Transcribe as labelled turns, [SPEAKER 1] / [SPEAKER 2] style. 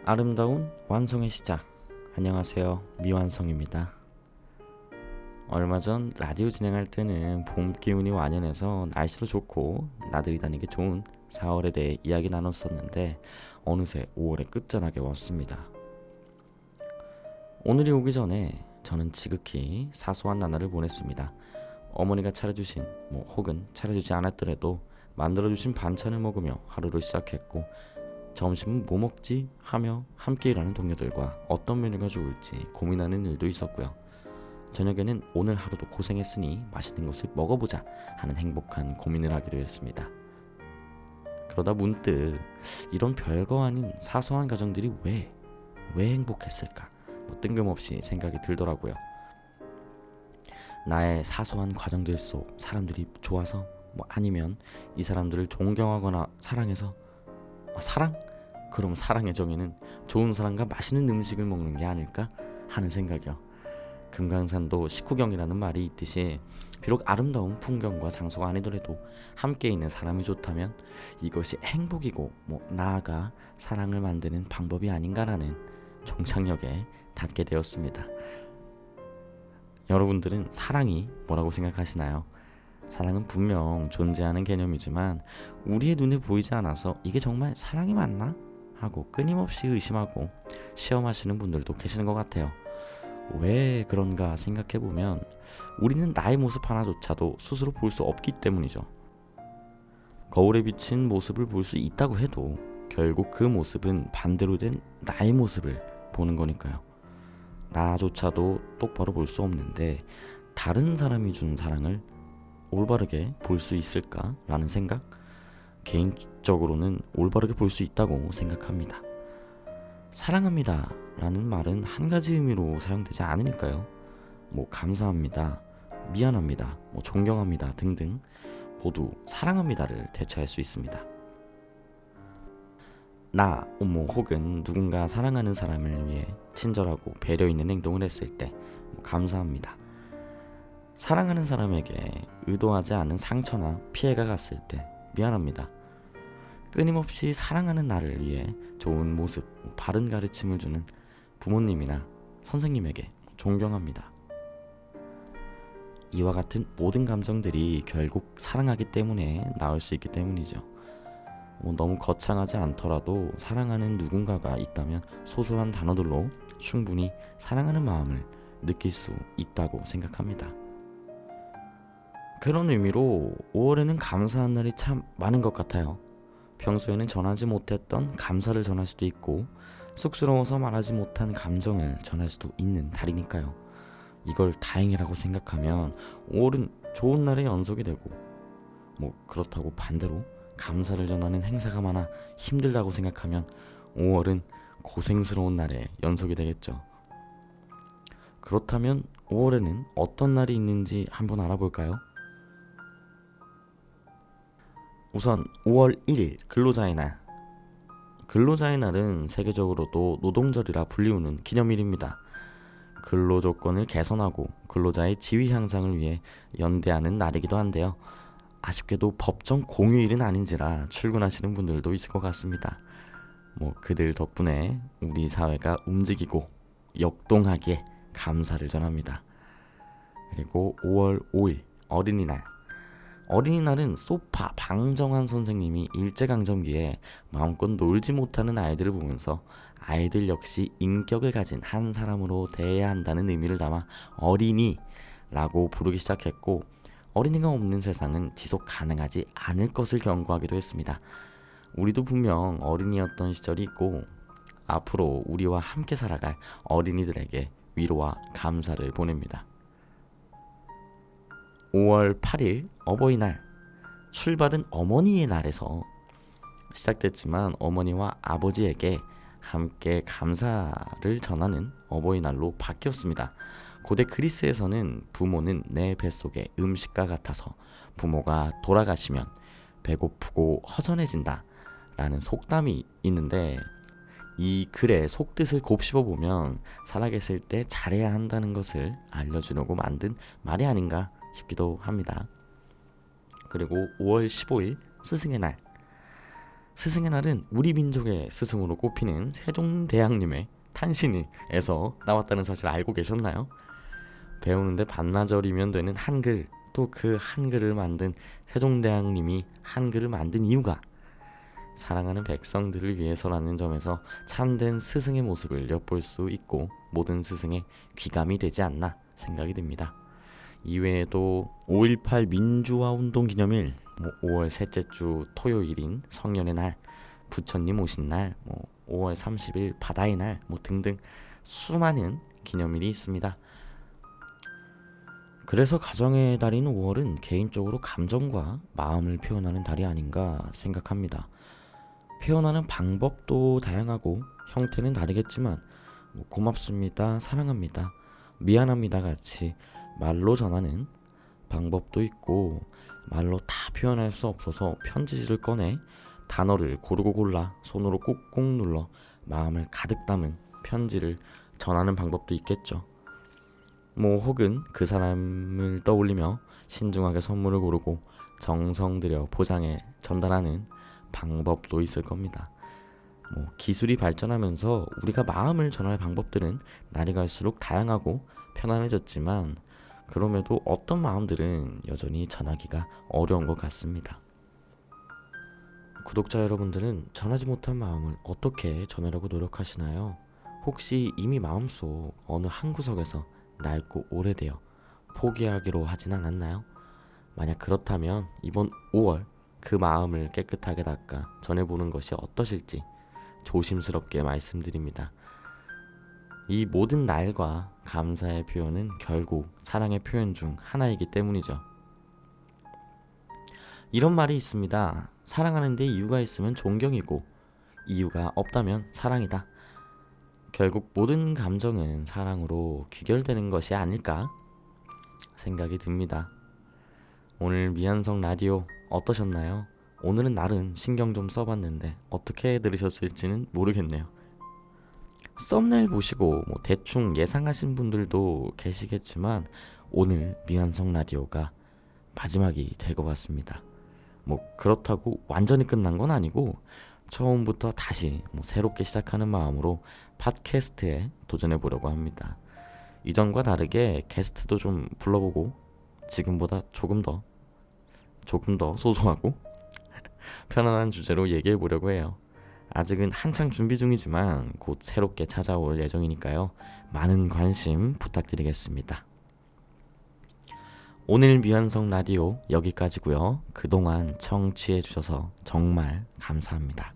[SPEAKER 1] 아름다운 완성의 시작. 안녕하세요, 미완성입니다. 얼마 전 라디오 진행할 때는 봄 기운이 완연해서 날씨도 좋고 나들이 다니기 좋은 4월에 대해 이야기 나눴었는데 어느새 5월의 끝자락에 왔습니다. 오늘이 오기 전에 저는 지극히 사소한 나날을 보냈습니다. 어머니가 차려주신 혹은 차려주지 않았더라도 만들어주신 반찬을 먹으며 하루를 시작했고, 점심은 뭐 먹지? 하며 함께 일하는 동료들과 어떤 메뉴가 좋을지 고민하는 일도 있었고요. 저녁에는 오늘 하루도 고생했으니 맛있는 것을 먹어보자 하는 행복한 고민을 하기로 했습니다. 그러다 문득 이런 별거 아닌 사소한 가정들이 왜 행복했을까? 뜬금없이 생각이 들더라고요. 나의 사소한 과정들 속 사람들이 좋아서, 아니면 이 사람들을 존경하거나 사랑해서. 사랑? 그럼 사랑의 정의는 좋은 사람과 맛있는 음식을 먹는 게 아닐까 하는 생각이요. 금강산도 식후경이라는 말이 있듯이 비록 아름다운 풍경과 장소가 아니더라도 함께 있는 사람이 좋다면 이것이 행복이고 나아가 사랑을 만드는 방법이 아닌가라는 종착역에 닿게 되었습니다. 여러분들은 사랑이 뭐라고 생각하시나요? 사랑은 분명 존재하는 개념이지만 우리의 눈에 보이지 않아서 이게 정말 사랑이 맞나? 하고 끊임없이 의심하고 시험하시는 분들도 계시는 것 같아요. 왜 그런가 생각해보면 우리는 나의 모습 하나조차도 스스로 볼 수 없기 때문이죠. 거울에 비친 모습을 볼 수 있다고 해도 결국 그 모습은 반대로 된 나의 모습을 보는 거니까요. 나조차도 똑바로 볼 수 없는데 다른 사람이 준 사랑을 올바르게 볼 수 있을까라는 생각? 개인적으로는 올바르게 볼 수 있다고 생각합니다. 사랑합니다 라는 말은 한 가지 의미로 사용되지 않으니까요. 감사합니다, 미안합니다, 존경합니다 등등 모두 사랑합니다를 대체할 수 있습니다. 나, 혹은 누군가 사랑하는 사람을 위해 친절하고 배려 있는 행동을 했을 때 감사합니다. 사랑하는 사람에게 의도하지 않은 상처나 피해가 갔을 때 미안합니다. 끊임없이 사랑하는 나를 위해 좋은 모습, 바른 가르침을 주는 부모님이나 선생님에게 존경합니다. 이와 같은 모든 감정들이 결국 사랑하기 때문에 나올 수 있기 때문이죠. 너무 거창하지 않더라도 사랑하는 누군가가 있다면 소소한 단어들로 충분히 사랑하는 마음을 느낄 수 있다고 생각합니다. 그런 의미로 5월에는 감사한 날이 참 많은 것 같아요. 평소에는 전하지 못했던 감사를 전할 수도 있고 쑥스러워서 말하지 못한 감정을 전할 수도 있는 달이니까요. 이걸 다행이라고 생각하면 5월은 좋은 날의 연속이 되고, 그렇다고 반대로 감사를 전하는 행사가 많아 힘들다고 생각하면 5월은 고생스러운 날의 연속이 되겠죠. 그렇다면 5월에는 어떤 날이 있는지 한번 알아볼까요? 우선 5월 1일 근로자의 날. 근로자의 날은 세계적으로도 노동절이라 불리우는 기념일입니다. 근로 조건을 개선하고 근로자의 지위 향상을 위해 연대하는 날이기도 한데요. 아쉽게도 법정 공휴일은 아닌지라 출근하시는 분들도 있을 것 같습니다. 그들 덕분에 우리 사회가 움직이고 역동하기에 감사를 전합니다. 그리고 5월 5일 어린이날. 어린이날은 소파 방정환 선생님이 일제강점기에 마음껏 놀지 못하는 아이들을 보면서 아이들 역시 인격을 가진 한 사람으로 대해야 한다는 의미를 담아 어린이라고 부르기 시작했고, 어린이가 없는 세상은 지속 가능하지 않을 것을 경고하기도 했습니다. 우리도 분명 어린이였던 시절이 있고 앞으로 우리와 함께 살아갈 어린이들에게 위로와 감사를 보냅니다. 5월 8일 어버이날. 출발은 어머니의 날에서 시작됐지만 어머니와 아버지에게 함께 감사를 전하는 어버이날로 바뀌었습니다. 고대 그리스에서는 부모는 내 뱃속의 음식과 같아서 부모가 돌아가시면 배고프고 허전해진다 라는 속담이 있는데, 이 글의 속뜻을 곱씹어보면 살아계실 때 잘해야 한다는 것을 알려주려고 만든 말이 아닌가 싶기도 합니다. 그리고 5월 15일 스승의 날. 스승의 날은 우리 민족의 스승으로 꼽히는 세종대왕님의 탄신일에서 나왔다는 사실 알고 계셨나요? 배우는데 반나절이면 되는 한글, 또 그 한글을 만든 세종대왕님이 한글을 만든 이유가 사랑하는 백성들을 위해서라는 점에서 참된 스승의 모습을 엿볼 수 있고 모든 스승의 귀감이 되지 않나 생각이 듭니다. 이외에도 5.18 민주화운동 기념일, 5월 셋째 주 토요일인 성년의 날, 부처님 오신 날, 5월 30일 바다의 날 등등 수많은 기념일이 있습니다. 그래서 가정의 달인 5월은 개인적으로 감정과 마음을 표현하는 달이 아닌가 생각합니다. 표현하는 방법도 다양하고 형태는 다르겠지만 고맙습니다, 사랑합니다, 미안합니다 같이 말로 전하는 방법도 있고 말로 다 표현할 수 없어서 편지지를 꺼내 단어를 고르고 골라 손으로 꾹꾹 눌러 마음을 가득 담은 편지를 전하는 방법도 있겠죠. 혹은 그 사람을 떠올리며 신중하게 선물을 고르고 정성 들여 포장해 전달하는 방법도 있을 겁니다. 기술이 발전하면서 우리가 마음을 전할 방법들은 날이 갈수록 다양하고 편안해졌지만 그럼에도 어떤 마음들은 여전히 전하기가 어려운 것 같습니다. 구독자 여러분들은 전하지 못한 마음을 어떻게 전하려고 노력하시나요? 혹시 이미 마음속 어느 한 구석에서 낡고 오래되어 포기하기로 하진 않았나요? 만약 그렇다면 이번 5월 그 마음을 깨끗하게 닦아 전해보는 것이 어떠실지 조심스럽게 말씀드립니다. 이 모든 날과 감사의 표현은 결국 사랑의 표현 중 하나이기 때문이죠. 이런 말이 있습니다. 사랑하는 데 이유가 있으면 존경이고 이유가 없다면 사랑이다. 결국 모든 감정은 사랑으로 귀결되는 것이 아닐까 생각이 듭니다. 오늘 미안성 라디오 어떠셨나요? 오늘은 나름 신경 좀 써봤는데 어떻게 들으셨을지는 모르겠네요. 썸네일 보시고 대충 예상하신 분들도 계시겠지만 오늘 미안성 라디오가 마지막이 될 것 같습니다. 그렇다고 완전히 끝난 건 아니고 처음부터 다시 새롭게 시작하는 마음으로 팟캐스트에 도전해 보려고 합니다. 이전과 다르게 게스트도 좀 불러보고 지금보다 조금 더 소소하고 편안한 주제로 얘기해 보려고 해요. 아직은 한창 준비 중이지만 곧 새롭게 찾아올 예정이니까요. 많은 관심 부탁드리겠습니다. 오늘 미완성 라디오 여기까지고요. 그동안 청취해 주셔서 정말 감사합니다.